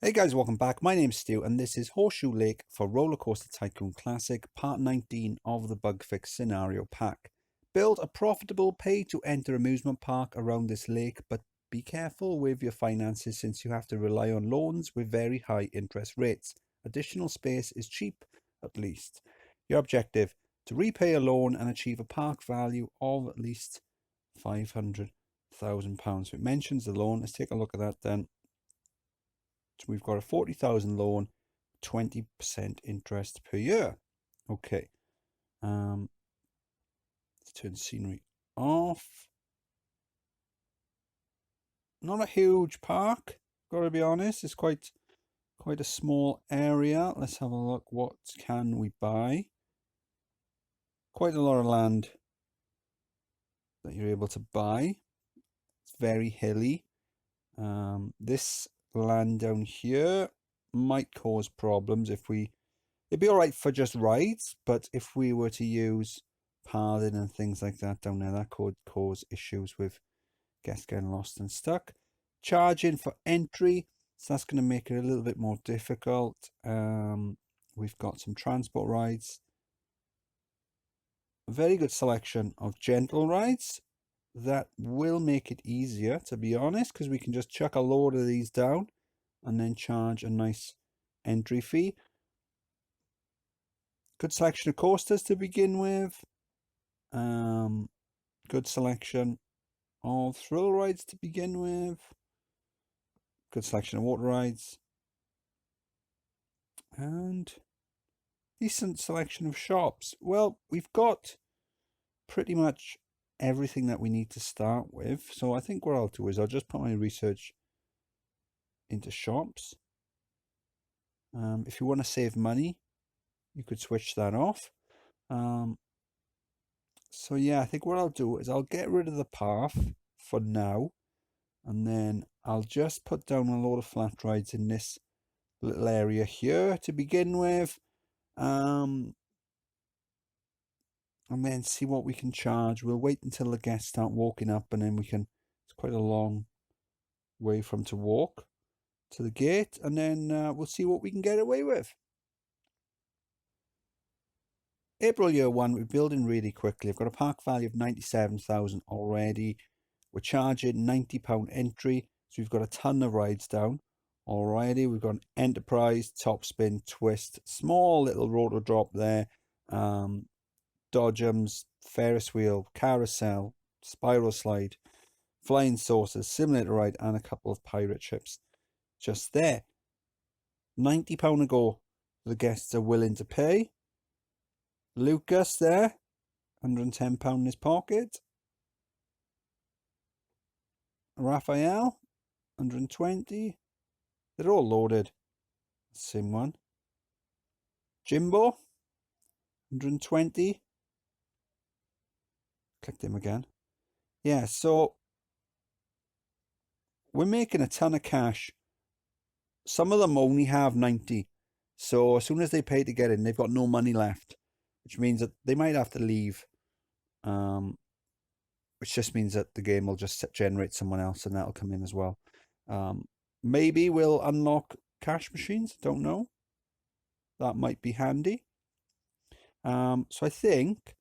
Hey guys, welcome back. My name's Stu and this is Horseshoe Lake for Rollercoaster Tycoon Classic, part 19 of the Bugfix Scenario Pack. Build a profitable pay-to-enter amusement park around this lake, but be careful with your finances since you have to rely on loans with very high interest rates. Additional space is cheap, at least. Your objective, to repay a loan and achieve a park value of at least £500,000. It mentions the loan. Let's take a look at that then. So we've got a 40,000 loan, 20% interest per year. Okay. Let's turn scenery off. Not a huge park, gotta be honest. It's quite a small area. Let's have a look. What can we buy? Quite a lot of land that you're able to buy. It's very hilly. This land down here might cause problems if it'd be all right for just rides, but if we were to use pathing and things like that down there, that could cause issues with guests getting lost and stuck. Charging for entry, so that's going to make it a little bit more difficult. We've got some transport rides, a very good selection of gentle rides that will make it easier, to be honest, because we can just chuck a load of these down and then charge a nice entry fee. Good selection of coasters to begin with. Good selection of thrill rides to begin with. Good selection of water rides. And decent selection of shops. Well, we've got pretty much everything that we need to start with. So I think what I'll do is I'll just put my research into shops. If you want to save money, you could switch that off. So yeah, I think what I'll do is I'll get rid of the path for now, and then I'll just put down a load of flat rides in this little area here to begin with, and then see what we can charge. We'll wait until the guests start walking up, and then it's quite a long way from to walk to the gate, and then we'll see what we can get away with. April year one, we're building really quickly. I've got a park value of 97,000 already. We're charging £90 entry, so we've got a ton of rides down already. We've got an Enterprise, Top Spin, Twist, small little rotor drop there, Dodgems, Ferris wheel, Carousel, Spiral Slide, Flying Saucers, Simulator Ride, and a couple of pirate ships just there. £90 a go the guests are willing to pay. Lucas there, £110 in his pocket. Raphael, 120. They're all loaded. Same one. Jimbo, 120. Click him again. Yeah, so we're making a ton of cash. Some of them only have 90. So as soon as they pay to get in, they've got no money left, which means that they might have to leave. Which just means that the game will just generate someone else and that'll come in as well. Maybe we'll unlock cash machines. Don't know. That might be handy. So I think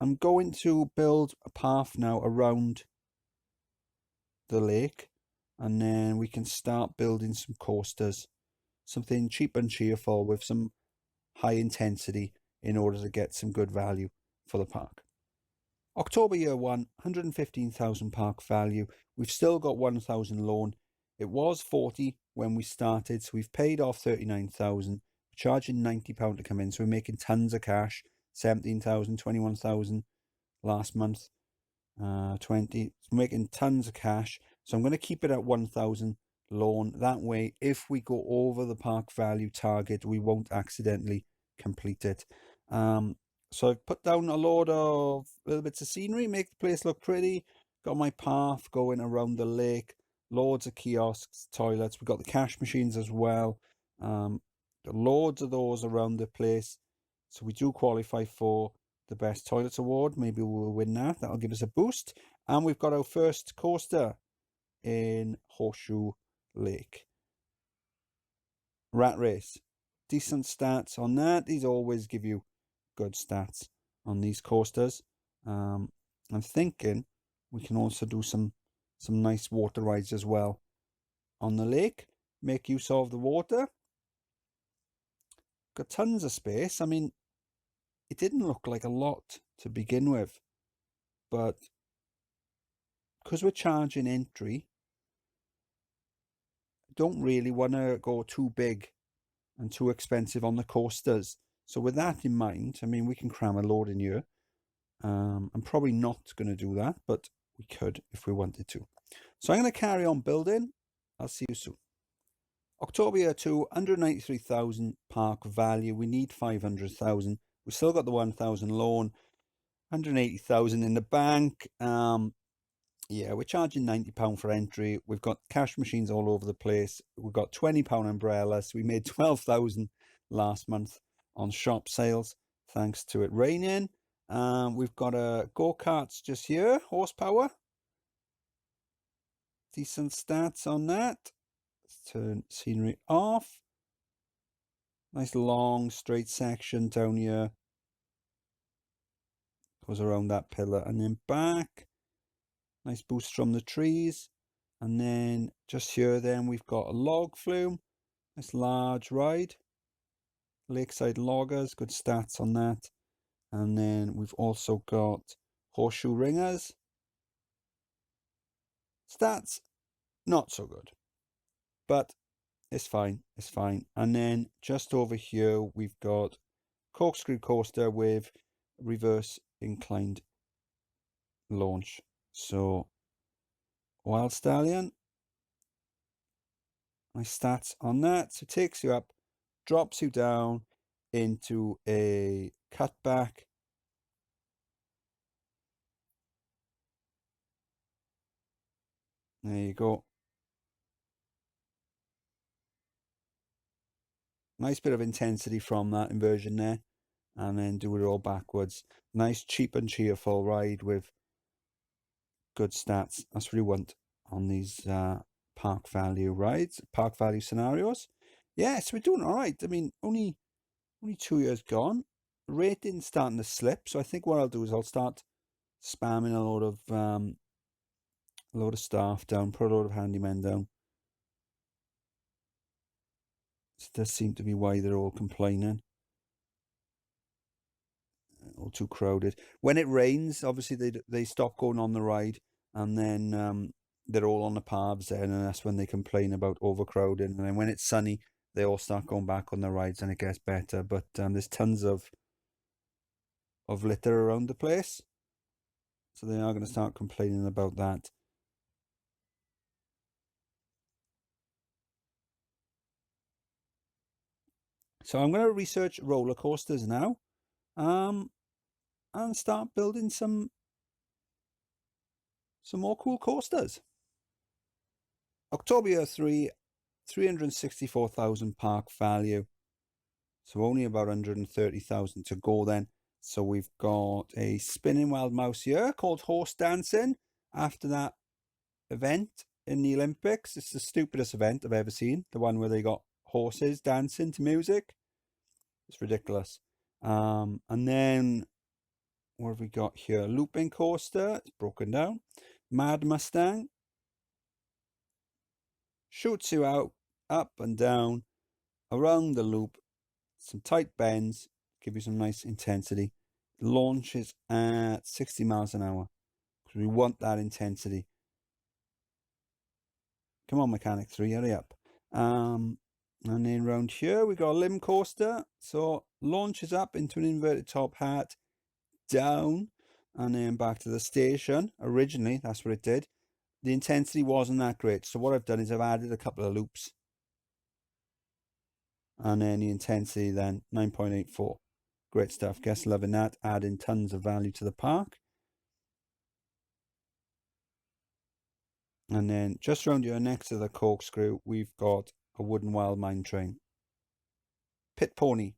I'm going to build a path now around the lake, and then we can start building some coasters. Something cheap and cheerful with some high intensity in order to get some good value for the park. October year one, 115,000 park value. We've still got 1,000 loan. It was 40 when we started, so we've paid off 39,000. Charging £90 to come in, so we're making tons of cash. 17,000, 21,000 last month. 20. So making tons of cash. So I'm going to keep it at 1,000 loan. That way, if we go over the park value target, we won't accidentally complete it. So I've put down a load of little bits of scenery, make the place look pretty. Got my path going around the lake. Loads of kiosks, toilets. We've got the cash machines as well. Loads of those around the place. So we do qualify for the Best Toilets Award. Maybe we'll win that. That'll give us a boost. And we've got our first coaster in Horseshoe Lake. Rat Race. Decent stats on that. These always give you good stats on these coasters. I'm thinking we can also do some nice water rides as well on the lake. Make use of the water. Got tons of space. I mean, it didn't look like a lot to begin with, but because we're charging entry, don't really want to go too big and too expensive on the coasters. So with that in mind, I mean, we can cram a load in here. I'm probably not going to do that, but we could if we wanted to. So I'm going to carry on building. I'll see you soon. October year 2, 193,000 park value. We need 500,000. We still got the 1,000 loan, 180,000 in the bank. Yeah, we're charging £90 for entry. We've got cash machines all over the place. We've got £20 umbrellas. We made 12,000 last month on shop sales, thanks to it raining. We've got a go-karts just here, horsepower. Decent stats on that. Let's turn scenery off. Nice long straight section down here. Goes around that pillar and then back. Nice boost from the trees. And then just here then we've got a log flume. Nice large ride. Lakeside loggers, good stats on that. And then we've also got horseshoe ringers. Stats, not so good. But it's fine, it's fine. And then just over here we've got corkscrew coaster with reverse inclined launch. So Wild Stallion, nice stats on that. So it takes you up, drops you down into a cutback. There you go. Nice bit of intensity from that inversion there. And then do it all backwards. Nice, cheap and cheerful ride with good stats. That's what you want on these park value rides, park value scenarios. Yeah, so we're doing all right. I mean, only 2 years gone. Rating's starting to slip. So I think what I'll do is I'll start spamming a load of staff down, put a load of handymen down. It does seem to be why they're all complaining. All too crowded. When it rains, obviously they stop going on the ride, and then they're all on the paths then, and that's when they complain about overcrowding. And then when it's sunny, they all start going back on the rides, and it gets better. But there's tons of litter around the place, so they are going to start complaining about that. So I'm going to research roller coasters now, and start building some more cool coasters. October year 3, 364,000 park value. So only about 130,000 to go then. So we've got a spinning wild mouse here called Horse Dancing after that event in the Olympics. It's the stupidest event I've ever seen. The one where they got horses dancing to music. It's ridiculous. And then what have we got here? Looping coaster. It's broken down. Mad Mustang. Shoots you out, up and down, around the loop. Some tight bends. Give you some nice intensity. Launches at 60 miles an hour. Because we want that intensity. Come on, Mechanic 3, hurry up. And then round here, we got a limb coaster. So launches up into an inverted top hat, down, and then back to the station. Originally, that's what it did. The intensity wasn't that great. So what I've done is I've added a couple of loops. And then the intensity then, 9.84. Great stuff. Guess loving that. Adding tons of value to the park. And then just around here next to the corkscrew, we've got a wooden wild mine train. Pit pony.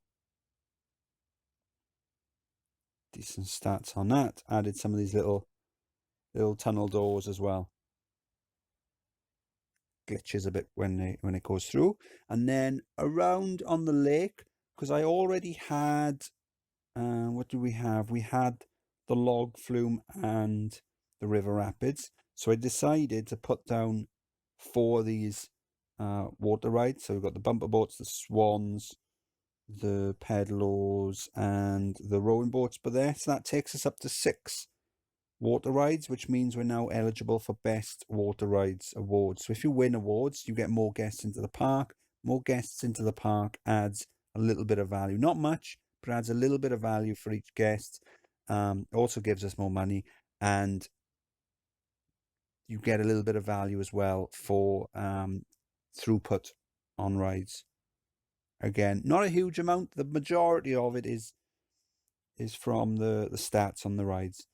Decent stats on that. Added some of these little tunnel doors as well. glitches a bit when it goes through. And then around on the lake, because I already had, what do we have? We had the log flume and the river rapids. So I decided to put down 4 of these water rides. So we've got the bumper boats, the swans, the pedals, and the rowing boats. But there, so that takes us up to 6 water rides, which means we're now eligible for Best Water Rides awards. So if you win awards, you get more guests into the park. More guests into the park adds a little bit of value. Not much, but adds a little bit of value for each guest. Also gives us more money, and you get a little bit of value as well for throughput on rides. Again, not a huge amount. The majority of it is from the stats on the rides.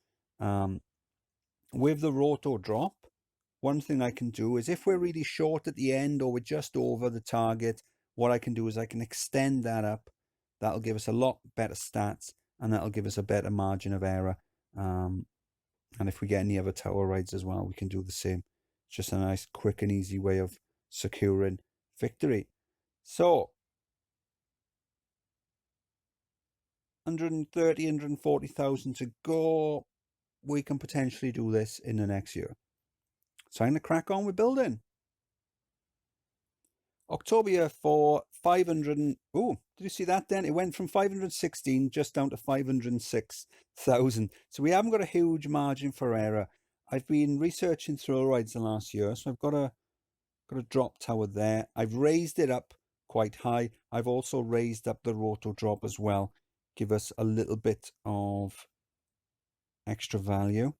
With the roto drop, one thing I can do is if we're really short at the end or we're just over the target, what I can do is I can extend that up. That'll give us a lot better stats, and that'll give us a better margin of error. And if we get any other tower rides as well, we can do the same. It's just a nice, quick and easy way of securing victory. So 130, 140,000 to go. We can potentially do this in the next year. So I'm going to crack on with building. October for 500. Oh, did you see that then? It went from 516 just down to 506,000. So we haven't got a huge margin for error. I've been researching thrill rides the last year, so I've got a drop tower there. I've raised it up quite high. I've also raised up the roto drop as well. Give us a little bit of extra value.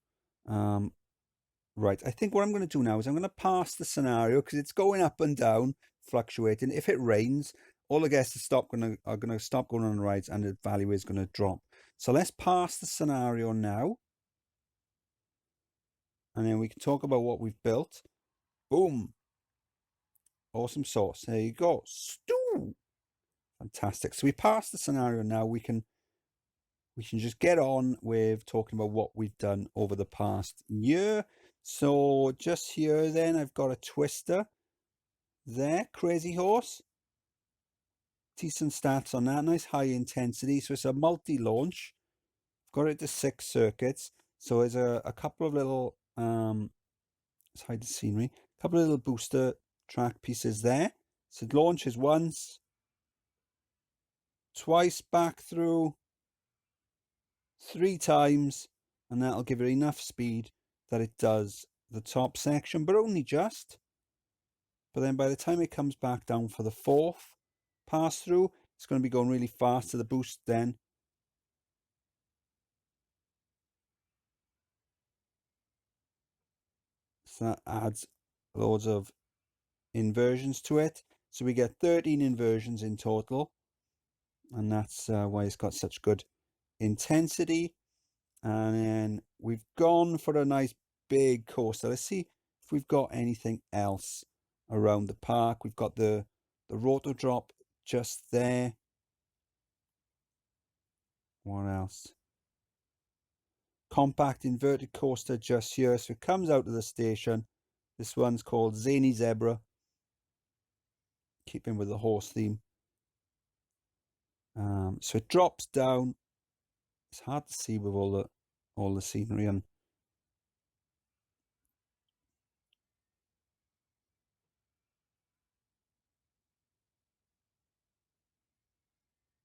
Right, I think what I'm going to do now is I'm going to pass the scenario because it's going up and down, fluctuating. If it rains, all the guests are going to stop going on the rides, and the value is going to drop. So let's pass the scenario now, and then we can talk about what we've built. Boom! Awesome sauce. There you go. Stew. Fantastic. So we passed the scenario now. We can just get on with talking about what we've done over the past year. So just here then, I've got a twister there, Crazy Horse. Decent stats on that, nice high intensity. So it's a multi-launch. I've got it to 6 circuits. So there's a couple of little, let's hide the scenery, a couple of little booster track pieces there. So it launches once, twice back through, 3 times, and that'll give it enough speed that it does the top section, but only just. But then by the time it comes back down for the 4th pass through, it's going to be going really fast to the boost then. So that adds loads of inversions to it. So we get 13 inversions in total, and that's why it's got such good intensity. And then we've gone for a nice big coaster. Let's see if we've got anything else around the park. We've got the roto drop just there. What else? Compact inverted coaster just here. So it comes out of the station. This one's called Zany Zebra. Keeping with the horse theme. So it drops down. It's hard to see with all the scenery on.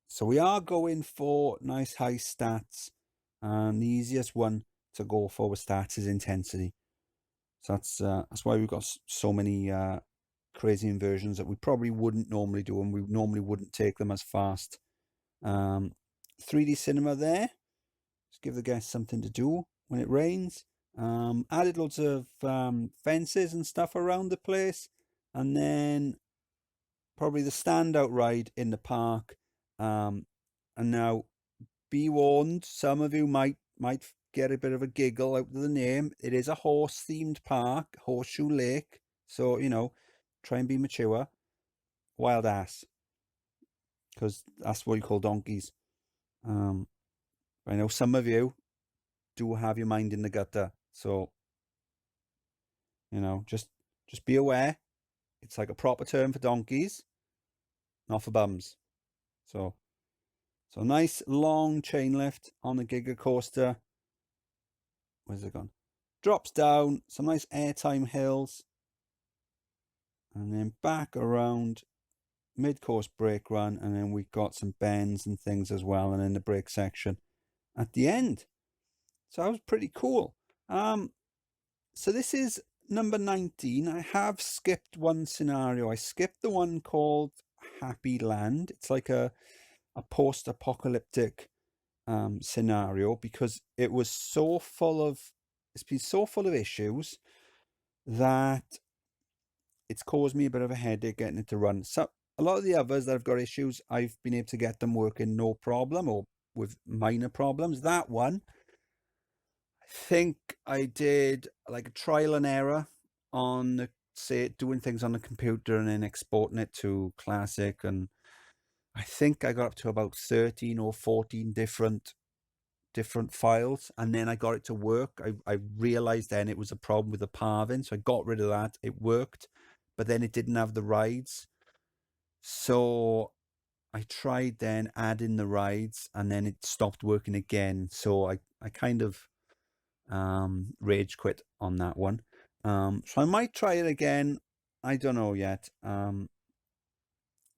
So we are going for nice high stats, and the easiest one to go for with stats is intensity. So that's why we've got so many crazy inversions that we probably wouldn't normally do, and we normally wouldn't take them as fast. 3D cinema there. Just give the guests something to do when it rains. Added loads of fences and stuff around the place, and then probably the standout ride in the park. And now, be warned, some of you might get a bit of a giggle out of the name. It is a horse-themed park, Horseshoe Lake. So, try and be mature. Wild ass. Because that's what you call donkeys. I know some of you do have your mind in the gutter. So, just be aware. It's like a proper term for donkeys, not for bums. So nice long chain lift on the Giga Coaster. Where's it gone? Drops down, some nice airtime hills, and then back around mid-course brake run, and then we got some bends and things as well, and then the brake section at the end. So that was pretty cool. So this is number 19. I have skipped one scenario. I skipped the one called Happy Land. It's like a post-apocalyptic scenario, because it was so full of, it's been so full of issues that it's caused me a bit of a headache getting it to run. So a lot of the others that have got issues, I've been able to get them working no problem, or with minor problems. That one, I think I did like a trial and error on the, say, doing things on the computer and then exporting it to Classic, and I think I got up to about 13 or 14 different files, and then I got it to work. I realized then it was a problem with the parving, so I got rid of that. It worked, but then it didn't have the rides. So I tried then adding the rides, and then it stopped working again. So I kind of rage quit on that one. So I might try it again. I don't know yet.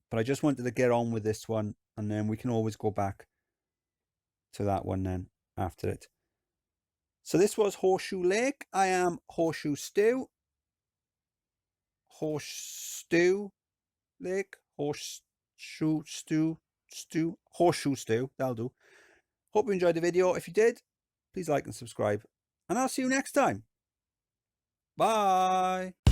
But I just wanted to get on with this one, and then we can always go back to that one then after it. So this was Horseshoe Lake. I am Horseshoe Stew. Horseshoe Lake. Horseshoe Stew. That'll do. Hope you enjoyed the video. If you did, please like and subscribe. And I'll see you next time. Bye.